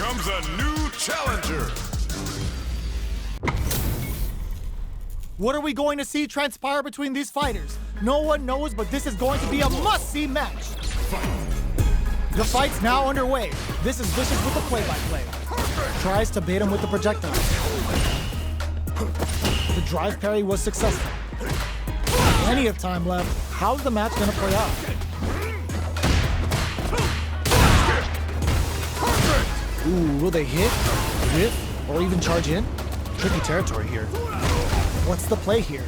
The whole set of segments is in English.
comes a new challenger. What are we going to see transpire between these fighters? No one knows, but this is going to be a must-see match. The fight's now underway. This is Vicious with the play-by-play. Tries to bait him with the projectile. The drive parry was successful. Plenty of time left. How's the match gonna play out? Ooh, will they hit, whiff, or even charge in? Tricky territory here. What's the play here?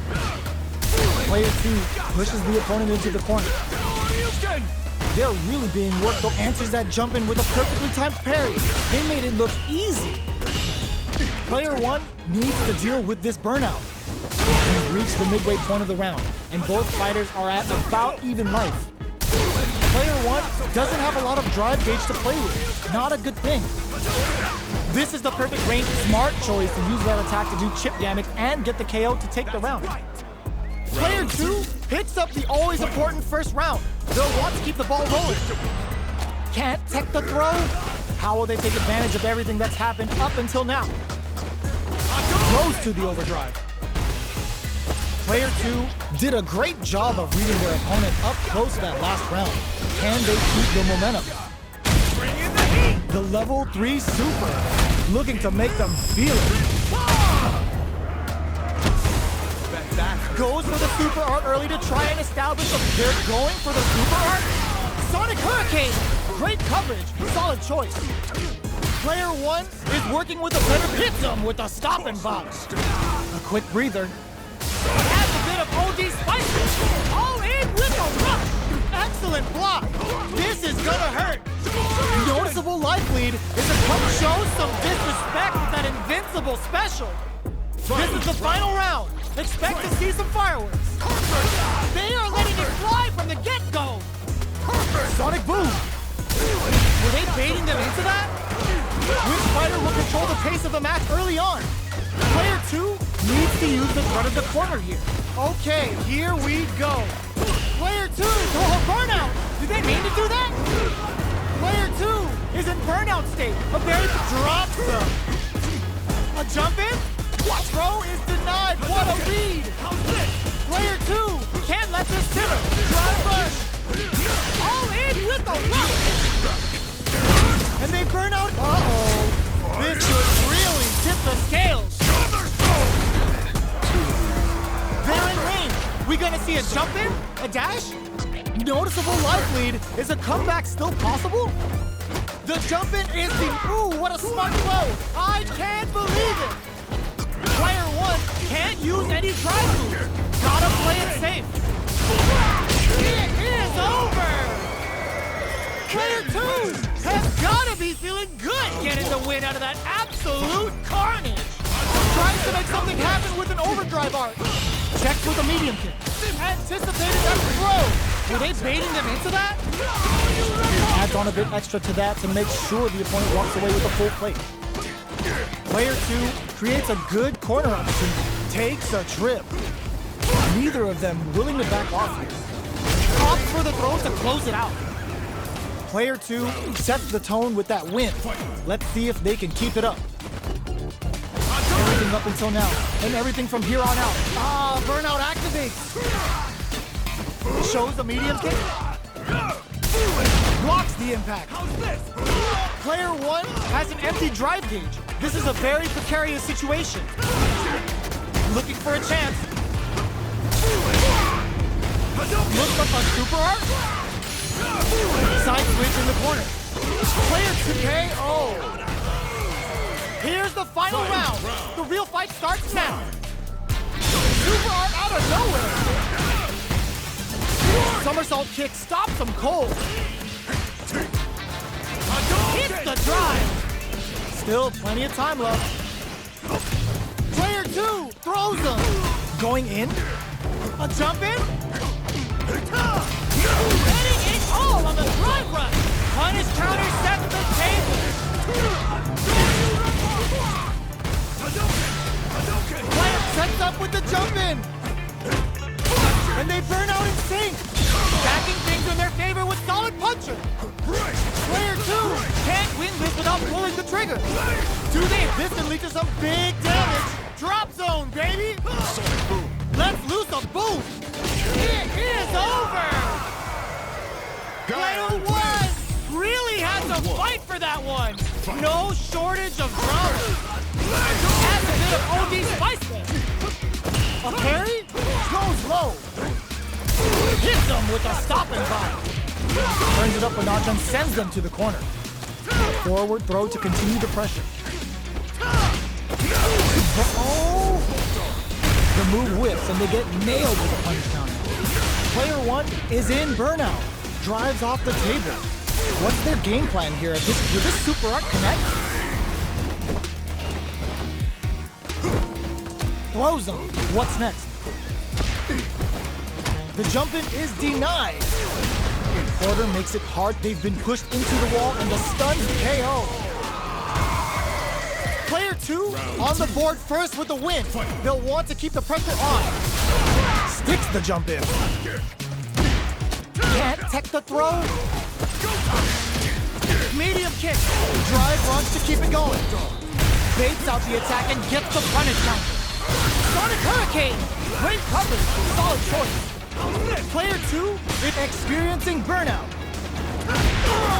Player 2 pushes the opponent into the corner. They're really being worked, though answers that jump in with a perfectly timed parry. They made it look easy. Player 1 needs to deal with this burnout. We've reached the midway point of the round, and both fighters are at about even life. Player 1 doesn't have a lot of drive gauge to play with. Not a good thing. This is the perfect range, smart choice to use that attack to do chip damage and get the KO to take the round. Player 2 picks up the always important first round. They'll want to keep the ball rolling. Can't tech the throw? How will they take advantage of everything that's happened up until now? Goes to the overdrive. Player 2 did a great job of reading their opponent up close that last round. Can they keep the momentum? The level 3 super, looking to make them feel it. Goes for the super art early to try and establish them. They're going for the super art. Sonic Hurricane, great coverage, solid choice. Player 1 is working with a better hit them with a stop and box. A quick breather. Adds a bit of OD spice. All in with a rush. Excellent block. This is gonna hurt. Noticeable life lead is a come show some disrespect with that invincible special. This is the final round. Expect to see some fireworks. They are letting it fly from the get-go. Sonic boom. Were they baiting them into that? Which fighter will control the pace of the match early on? Player 2 needs to use the front of the corner here. Okay, here we go. Player 2, oh, burnout! Did they mean to do that? Player 2 is in burnout state. A very drops them. A jump in? Throw is denied. What a read! Player 2 can't let this simmer. Drive rush. All in with the rush. And they burn out. Uh-oh. This could really tip the scales. They're in range. We gonna see a jump in? A dash? Noticeable life lead. Is a comeback still possible? The jump in is the... Ooh, what a smart throw. I can't believe it. Player 1 can't use any drive moves. Gotta play it safe. It is over. Player 2 has gotta be feeling good getting the win out of that absolute carnage. Tries to make something happen with an overdrive art. Checks with a medium kick. Anticipated that throw. Were they baiting them into that? Adds on a bit extra to that to make sure the opponent walks away with a full plate. Player 2 creates a good corner opportunity. Takes a trip. Neither of them willing to back off here. Opts for the throw to close it out. Player 2 sets the tone with that win. Let's see if they can keep it up. Everything up until now, and everything from here on out. Ah, burnout activates. Shows the medium kick. Blocks the impact. Player 1 has an empty drive gauge. This is a very precarious situation. Looking for a chance. Looks like a super art. Side switch in the corner. Player 2K, oh. Here's the final round. The real fight starts now. Super art out of nowhere. Somersault kick stops him cold. Hits the drive. Still plenty of time left. Player 2 throws him. Going in. A jump in. Getting it all on the drive run. Punish counter sets the table. Player sets up with the jump in. And they burn out in sync. Backing things in their favor with solid puncher. Player 2 can't win this without pulling the trigger. Do they? This can lead to some big damage. Drop zone, baby. Sonic boom. Let's loose a boom. It is over. Player one really had to fight for that one. No shortage of drama. Adds a bit of OD spice there. A parry goes low. Hits them with a stopping body. Turns it up a notch and sends them to the corner. Forward throw to continue the pressure. Oh! The move whips and they get nailed with a punish counter. Player one is in burnout. Drives off the table. What's their game plan here? Will this super art connect? Throws them. What's next? The jump in is denied. Porter makes it hard. They've been pushed into the wall and the stuns KO. Player two on the board first with the win. They'll want to keep the pressure on. Sticks the jump in. Can't tech the throw. Medium kick. Drive runs to keep it going. Baits out the attack and gets the punish counter. Sonic Hurricane. Great coverage. Solid choice. Player two is experiencing burnout.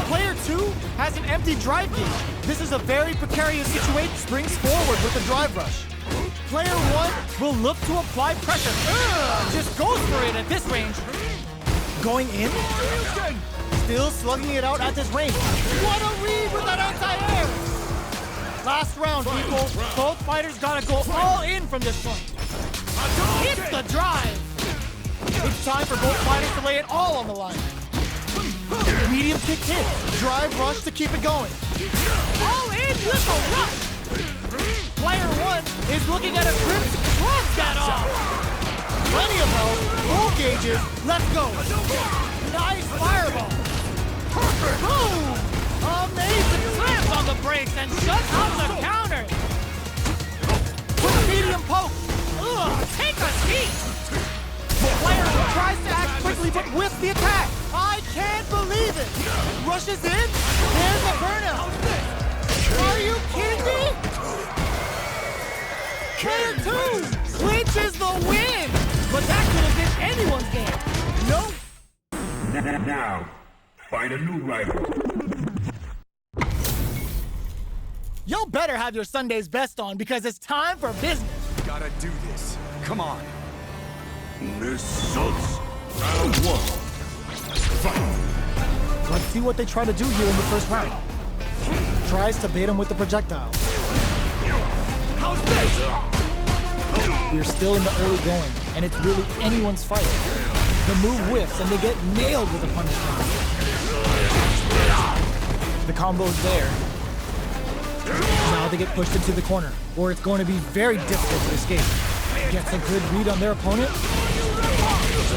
Player two has an empty drive gauge. This is a very precarious situation. Springs forward with a drive rush. Player one will look to apply pressure. Just goes for it at this range. Going in? Still slugging it out at this range. What a read with that anti-air! Last round, people. Both fighters gotta go all in from this point. Hits the drive! It's time for both fighters to lay it all on the line. Medium kick hit. Drive rush to keep it going. All in with a rush! Player one is looking at a grip to close that off. Plenty of health, full gauges, let's go. Nice fireball. Boom! Amazing slams on the brakes and shuts out the counter. With a medium poke. Take a seat. Player tries to act quickly but whiffs the attack. I can't believe it. Rushes in. There's a burnout. Are you kidding me? Player two clinches the win. But that could have been anyone's game. Nope. Now, find a new rival. Y'all better have your Sunday's best on because it's time for business. Gotta do this. Come on. Results. Round one. Fight. Let's see what they try to do here in the first round. Tries to bait him with the projectile. How's this? We're still in the early going, and it's really anyone's fight. The move whiffs, and they get nailed with a punish counter. The combo's there. Now they get pushed into the corner, where it's going to be very difficult to escape. Gets a good read on their opponent.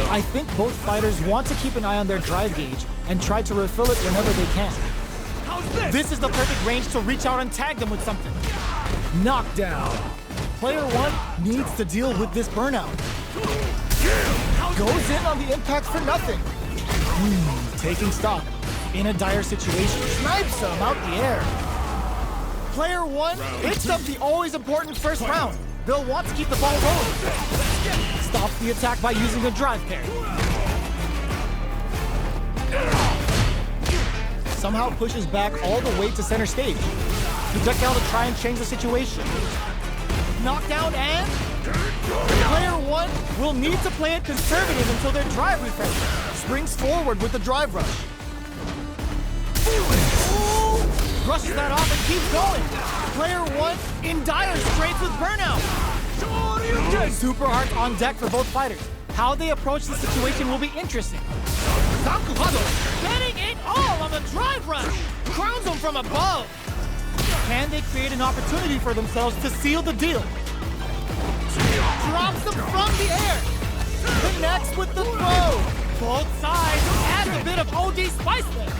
I think both fighters want to keep an eye on their drive gauge and try to refill it whenever they can. This is the perfect range to reach out and tag them with something. Knockdown. Player one needs to deal with this burnout. Goes in on the impact for nothing. Taking stock. In a dire situation. Snipes him out the air. Player one hits up the always important first round. They'll want to keep the ball rolling. Stops the attack by using a drive parry. Somehow pushes back all the way to center stage. Projectile to try and change the situation. Knockdown and... Player one will need to play it conservative until their drive refreshes. Springs forward with the drive rush. Ooh, brushes that off and keeps going. Player one in dire straits with burnout. Super art on deck for both fighters. How they approach the situation will be interesting. Sankuhado betting it all on the drive rush. Crowns them from above. Can they create an opportunity for themselves to seal the deal? Drops them from the air. Connects with the throw. Both sides add a bit of OD spice there.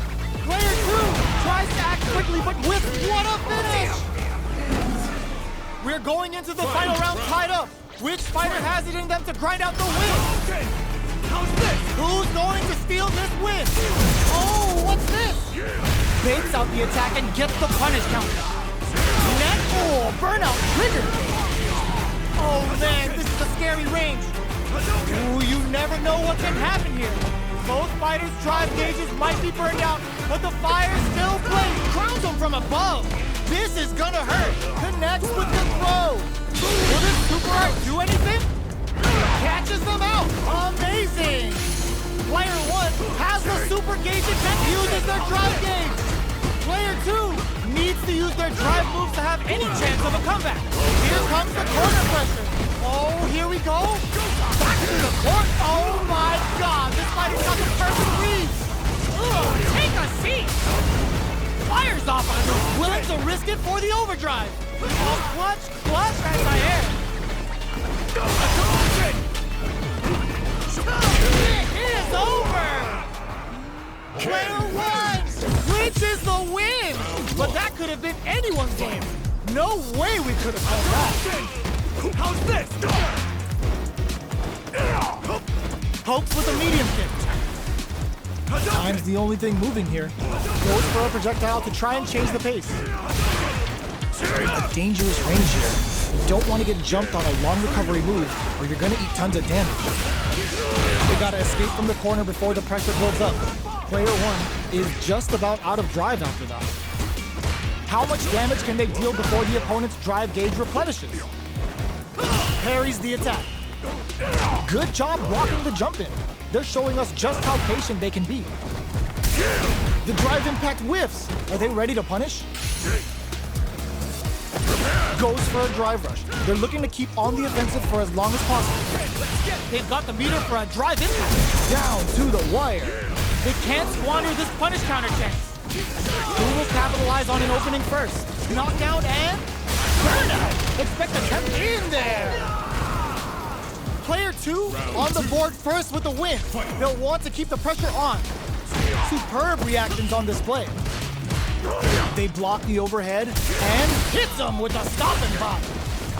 Player two tries to act quickly, but with what a finish! We're going into the final round tied up. Which fighter has it in them to grind out the win? How's this? Who's going to steal this win? Oh, what's this? baits out the attack and gets the punish counter. Burnout trigger. Oh man, this is a scary range. Ooh, you never know what can happen here. Both fighters' drive gauges might be burned out, but the fire still blaze. Crowns them from above. This is gonna hurt. Connects with the throw. Will this super art do anything? Catches them out. Amazing. Player 1 has the super gauge and uses their drive gauge. Player 2 needs to use their drive moves to have any chance of a comeback. Here comes the corner pressure. Oh, here we go. Back to the court. Oh my God, this fighter's got the perfect reads. Ugh, take a seat. Fires off on him, willing to risk it for the overdrive. Oh, clutch anti-air. It is over. Player 1 reaches the win! But that could have been anyone's game. No way we could have called that. How's this? Pokes with a medium kick. Time's the only thing moving here. Goes for a projectile to try and change the pace. A dangerous range here. You don't want to get jumped on a long recovery move or you're going to eat tons of damage. They got to escape from the corner before the pressure builds up. Player 1 is just about out of drive after that. How much damage can they deal before the opponent's drive gauge replenishes? Parries the attack. Good job blocking the jump in. They're showing us just how patient they can be. The drive impact whiffs. Are they ready to punish? Goes for a drive rush. They're looking to keep on the offensive for as long as possible. They've got the meter for a drive impact. Down to the wire. They can't squander this punish counter chance. Who will capitalize on an opening first? Knockdown and burnout. Expect a temp in there. Player 2 on the board first with the win. They'll want to keep the pressure on. Superb reactions on display. They block the overhead and hits them with a stop and pop.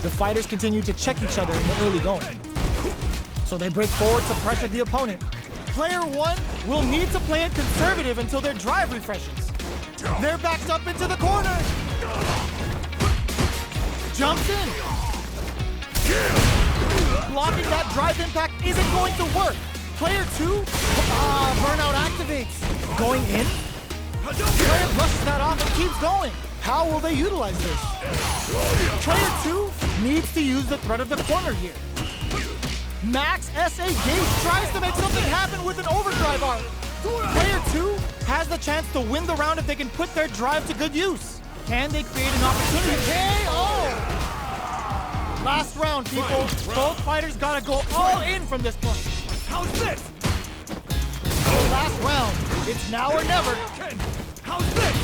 The fighters continue to check each other in the early going. So they break forward to pressure the opponent. Player 1 will need to play it conservative until their drive refreshes. They're backed up into the corner. Jumps in. Blocking that drive impact isn't going to work. Player 2, burnout activates. Going in. Player brushes that off and keeps going. How will they utilize this? Player 2 needs to use the threat of the corner here. Max SA Gage tries to make something happen with an overdrive art. Player 2 has the chance to win the round if they can put their drive to good use. Can they create an opportunity? KO! Last round, people. Both fighters gotta go all in from this point. How's this? Last round. It's now or never. How's this?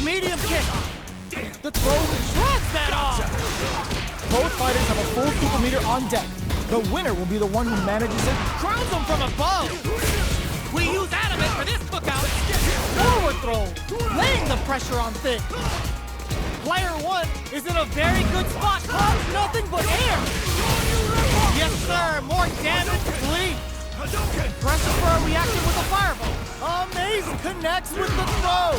Medium kick. The throw shreds that off. Both fighters have a full super meter on deck. The winner will be the one who manages it. Crowns them from above. We use adamant for this cookout. Forward throw. Laying the pressure on thick. Player 1 is in a very good spot. Pumps nothing but air. Yes, sir. More damage, please. Pressure for a reaction with a fireball. Amazing. Connects with the throw.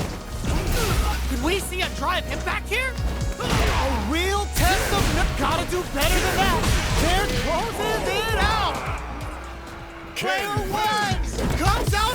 Could we see a drive impact here? A real test of gotta do better than that. There closes it out. Player 1 comes out